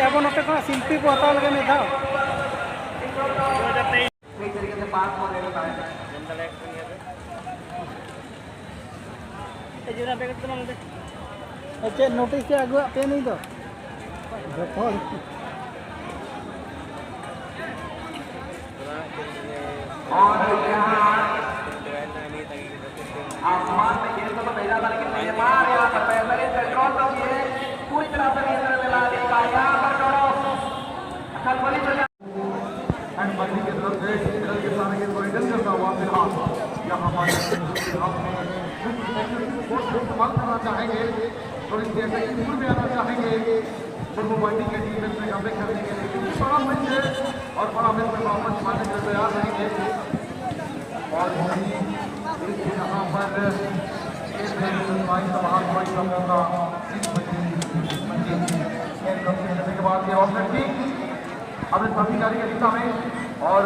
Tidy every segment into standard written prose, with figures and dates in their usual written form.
अब नोटे को शिल्पी को हताव लगे में था अच्छा नोटिस के आगु पे नहीं तो आसमान में खेल तो भेजा था लेकिन नेमार यहाँ पर बेहतरीन कंट्रोल तो ये पूरी तरह से नियंत्रण में ला देगा यहाँ पर जोड़ो खलबली चल एंड बल्ली की तरफ से इधर के सामने को रिटर्न करता हुआ फिलहाल यहाँ हमारे इस्तेमाल करना चाहेंगे थोड़ी सी ऐसे स्कूल में आना चाहेंगे पूर्व बंडी के डिफेंस में कमरे करने के लिए बड़ा मैच है और बड़ा मैच में वापस मारने के तैयार रहेंगे और यहाँ पर के बाद ये ऑप्शन की अपने साथी गाड़ी की दिशा में और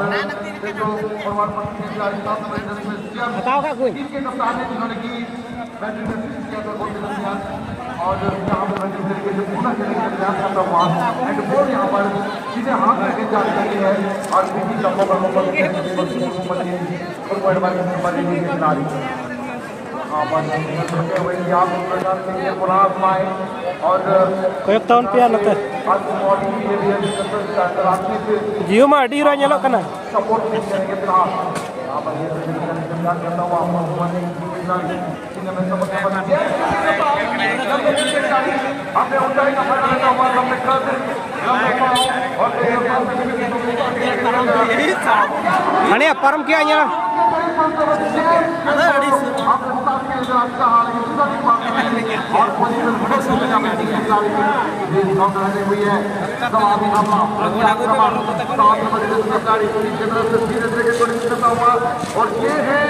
के कप्तान ने जिन्होंने की बैटिंग में किया था और यहाँ पर तरीके से पूरा खेलने का प्रयास करता हुआ एंड बॉल यहाँ पर सीधे हाथ में जा रही है और बीटी लंबों पर जियो में अड़ी रो करना सपोर्ट अने परम क्या और ये है